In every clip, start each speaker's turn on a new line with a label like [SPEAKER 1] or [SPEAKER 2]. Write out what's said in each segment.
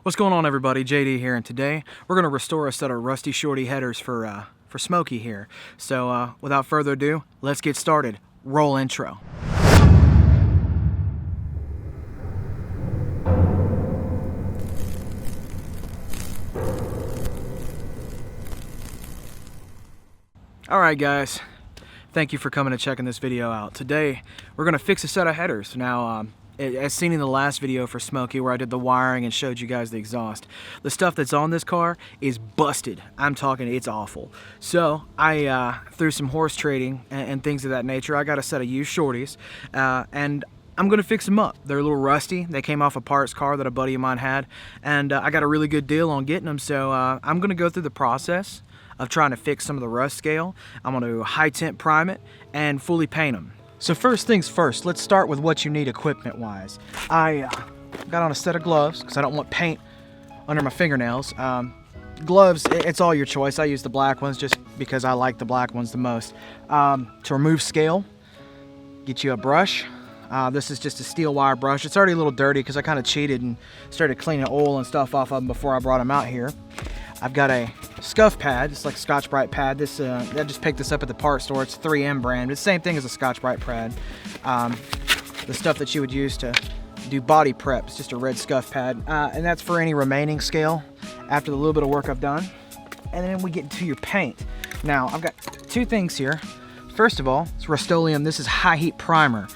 [SPEAKER 1] What's going on, everybody? JD here, and today we're going to restore a set of rusty shorty headers for Smokey here. So without further ado, let's get started. Roll intro. Alright guys, thank you for coming and checking this video out. Today we're going to fix a set of headers. Now as seen in the last video for Smokey where I did the wiring and showed you guys the exhaust, the stuff that's on this car is busted. I'm talking, it's awful. So I through some horse trading and things of that nature, I got a set of used shorties and I'm gonna fix them up. They're a little rusty. They came off a parts car that a buddy of mine had, and I got a really good deal on getting them. So I'm gonna go through the process of trying to fix some of the rust scale. I'm gonna high temp prime it and fully paint them. So first things first, let's start with what you need equipment wise. I got on a set of gloves because I don't want paint under my fingernails. Gloves, it's all your choice. I use the black ones just because I like the black ones the most. To remove scale, get you a brush. This is just a steel wire brush. It's already a little dirty because I kind of cheated and started cleaning oil and stuff off of them before I brought them out here. I've got a scuff pad. It's like a Scotch Brite pad. This I just picked this up at the parts store. It's 3M brand. It's the same thing as a Scotch Brite pad. The stuff that you would use to do body prep. It's just a red scuff pad, and that's for any remaining scale after the little bit of work I've done. And then we get into your paint. Now I've got two things here. First of all, it's Rust-Oleum. This is high heat primer.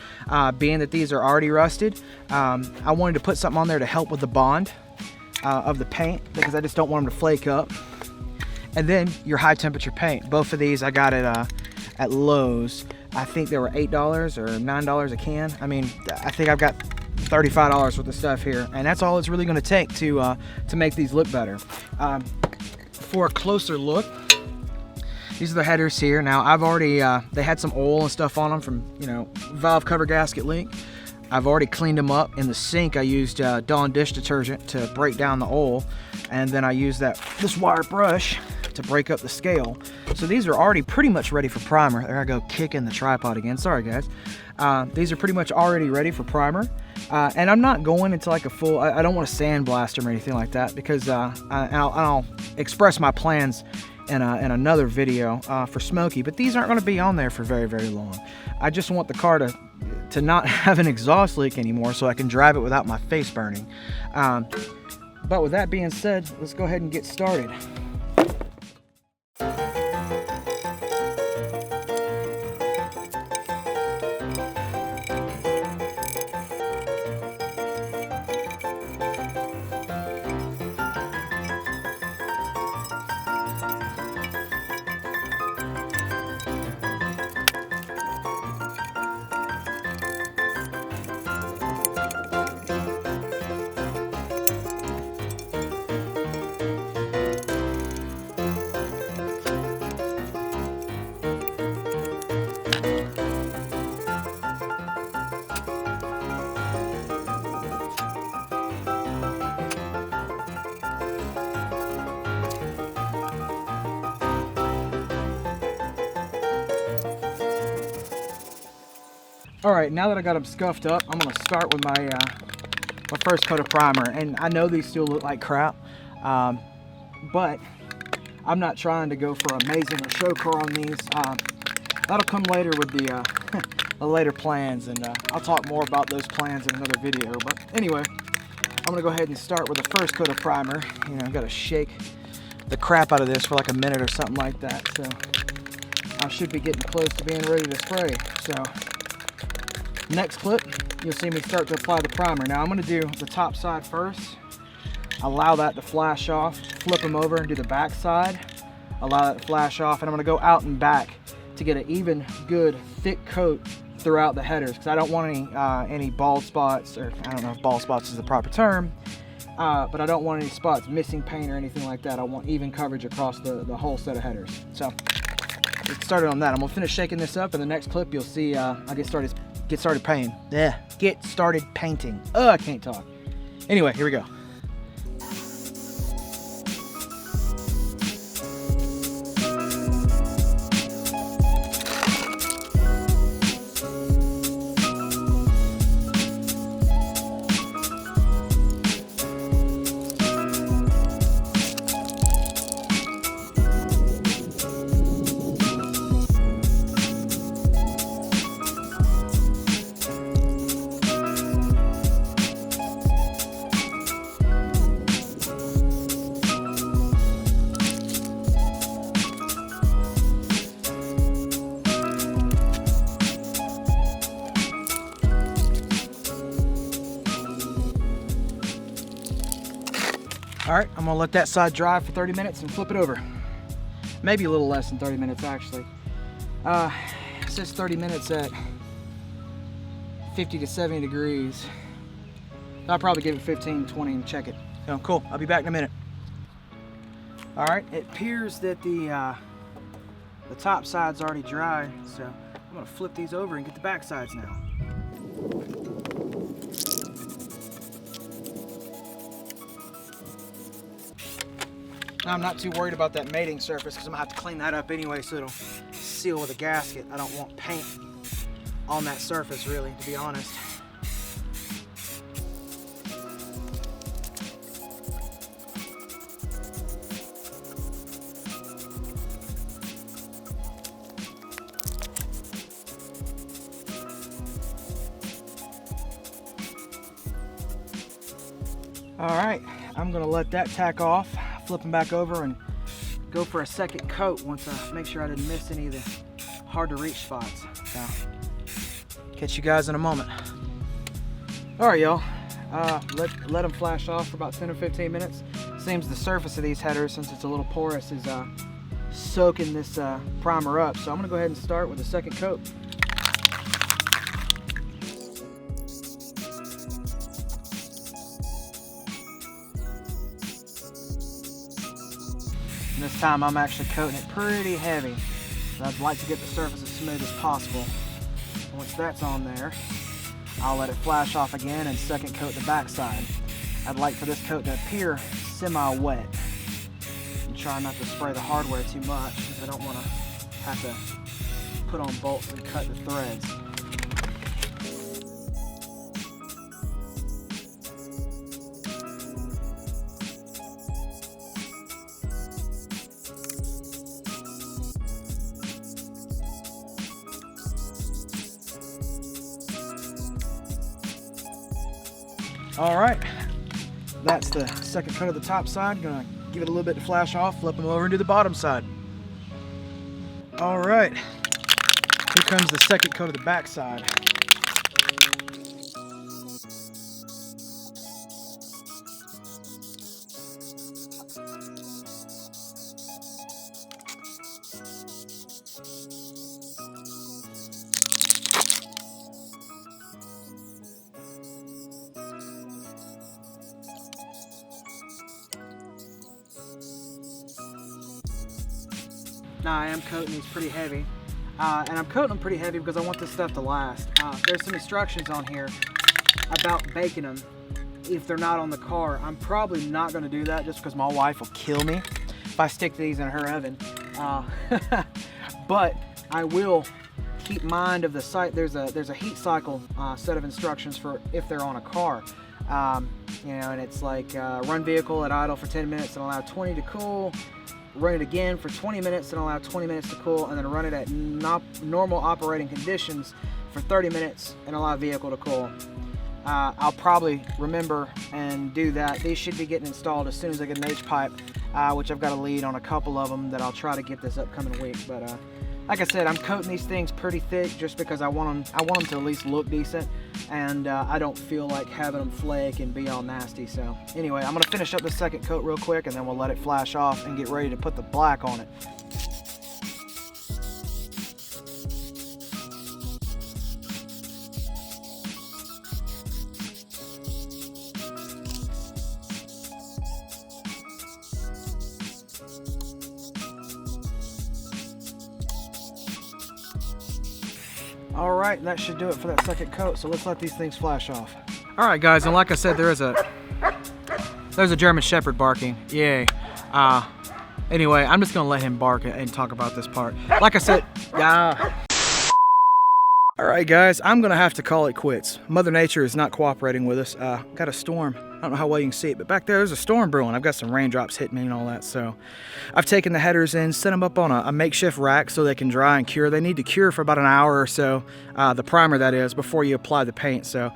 [SPEAKER 1] Being that these are already rusted, I wanted to put something on there to help with the bond of the paint because I just don't want them to flake up. And then your high temperature paint. Both of these I got at Lowe's. I think they were $8 or $9 a can. I mean, I think I've got $35 worth of stuff here, and that's all it's really going to take to make these look better. For a closer look, these are the headers here. Now I've already they had some oil and stuff on them from, you know, valve cover gasket leak. I've already cleaned them up. In the sink I used Dawn dish detergent to break down the oil, and then I used this wire brush to break up the scale. So these are already pretty much ready for primer. There I go, kicking the tripod again, sorry guys. These are pretty much already ready for primer, and I'm not going into like a full, I don't want to sandblast them or anything like that because I'll express my plans in another video for Smokey, but these aren't going to be on there for very, very long. I just want the car to not have an exhaust leak anymore so I can drive it without my face burning. But with that being said, let's go ahead and get started. Alright, now that I got them scuffed up, I'm going to start with my first coat of primer. And I know these still look like crap, but I'm not trying to go for amazing or show car on these. That'll come later with the, the later plans, and I'll talk more about those plans in another video. But anyway, I'm going to go ahead and start with the first coat of primer. You know, I've got to shake the crap out of this for like a minute or something like that. So I should be getting close to being ready to spray. So next clip, you'll see me start to apply the primer. Now I'm going to do the top side first, allow that to flash off, flip them over and do the back side, allow that to flash off, and I'm going to go out and back to get an even good thick coat throughout the headers because I don't want any bald spots, or I don't know if bald spots is the proper term, but I don't want any spots missing paint or anything like that. I want even coverage across the whole set of headers. So get started on that. I'm going to finish shaking this up. In the next clip you'll see I'll get started painting. Get started painting. I can't talk. Anyway, here we go. All right, I'm gonna let that side dry for 30 minutes and flip it over. Maybe a little less than 30 minutes actually. It says 30 minutes at 50 to 70 degrees. I'll probably give it 15, 20 and check it. So cool, I'll be back in a minute. All right, it appears that the top side's already dry, so I'm gonna flip these over and get the back sides now. I'm not too worried about that mating surface because I'm gonna have to clean that up anyway, so it'll seal with a gasket. I don't want paint on that surface really, to be honest. All right, I'm gonna let that tack off, flip them back over and go for a second coat once I make sure I didn't miss any of the hard to reach spots. So, catch you guys in a moment. All right, y'all, let them flash off for about 10 or 15 minutes. Seems the surface of these headers, since it's a little porous, is soaking this primer up. So I'm gonna go ahead and start with a second coat. And this time I'm actually coating it pretty heavy. I'd like to get the surface as smooth as possible. Once that's on there, I'll let it flash off again and second coat the backside. I'd like for this coat to appear semi-wet. And try not to spray the hardware too much because I don't want to have to put on bolts and cut the threads. All right, that's the second coat of the top side. Gonna give it a little bit to flash off, flip them over and do the bottom side. All right, here comes the second coat of the back side. Now I am coating these pretty heavy, and I'm coating them pretty heavy because I want this stuff to last. There's some instructions on here about baking them if they're not on the car. I'm probably not going to do that just because my wife will kill me if I stick these in her oven. But I will keep mind of the site. There's a heat cycle set of instructions for if they're on a car. You know, and it's like run vehicle at idle for 10 minutes and allow 20 to cool. Run it again for 20 minutes and allow 20 minutes to cool, and then run it at normal operating conditions for 30 minutes and allow vehicle to cool. I'll probably remember and do that. These should be getting installed as soon as I get an H-pipe, which I've got a lead on a couple of them that I'll try to get this upcoming week. But like I said, I'm coating these things pretty thick just because I want them to at least look decent, and I don't feel like having them flake and be all nasty. So anyway, I'm gonna finish up the second coat real quick and then we'll let it flash off and get ready to put the black on it. All right, that should do it for that second coat, so let's let these things flash off. All right, guys, and like I said, there's a German Shepherd barking. Yay. Anyway, I'm just gonna let him bark and talk about this part. Like I said, all right, guys, I'm gonna have to call it quits. Mother Nature is not cooperating with us. Got a storm. I don't know how well you can see it, but back there's a storm brewing. I've got some raindrops hitting me and all that, so I've taken the headers in, set them up on a makeshift rack so they can dry and cure. They need to cure for about an hour or so, the primer that is, before you apply the paint. So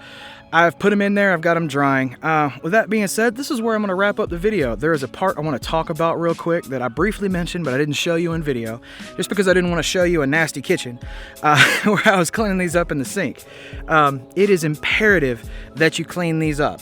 [SPEAKER 1] I've put them in there, I've got them drying. With that being said, this is where I'm gonna wrap up the video. There is a part I wanna talk about real quick that I briefly mentioned, but I didn't show you in video, just because I didn't wanna show you a nasty kitchen where I was cleaning these up in the sink. It is imperative that you clean these up.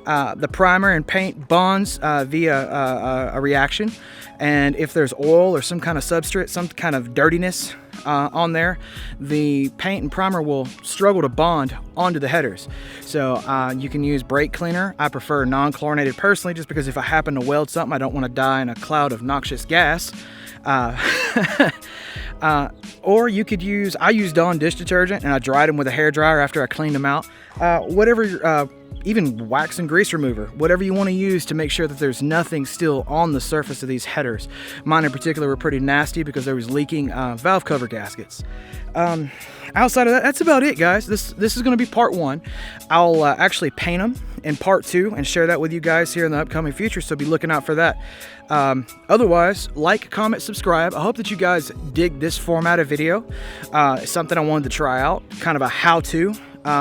[SPEAKER 1] The primer and paint bonds via a reaction, and if there's oil or some kind of substrate, some kind of dirtiness on there, the paint and primer will struggle to bond onto the headers. So you can use brake cleaner. I prefer non-chlorinated personally, just because if I happen to weld something, I don't want to die in a cloud of noxious gas. Or you could use, I use Dawn dish detergent, and I dried them with a hair dryer after I cleaned them out. Whatever, even wax and grease remover, whatever you want to use to make sure that there's nothing still on the surface of these headers. Mine in particular were pretty nasty because there was leaking valve cover gaskets. Outside of that, that's about it, guys. This is going to be part 1. I'll actually paint them in part 2 and share that with you guys here in the upcoming future, so be looking out for that. Otherwise, like, comment, subscribe. I hope that you guys dig this format of video. It's something I wanted to try out, kind of a how-to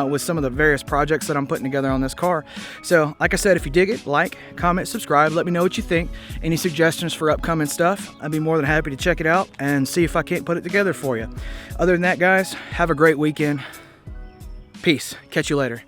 [SPEAKER 1] with some of the various projects that I'm putting together on this car. So, like I said, if you dig it, like, comment, subscribe. Let me know what you think. Any suggestions for upcoming stuff, I'd be more than happy to check it out and see if I can't put it together for you. Other than that, guys, have a great weekend. Peace. Catch you later.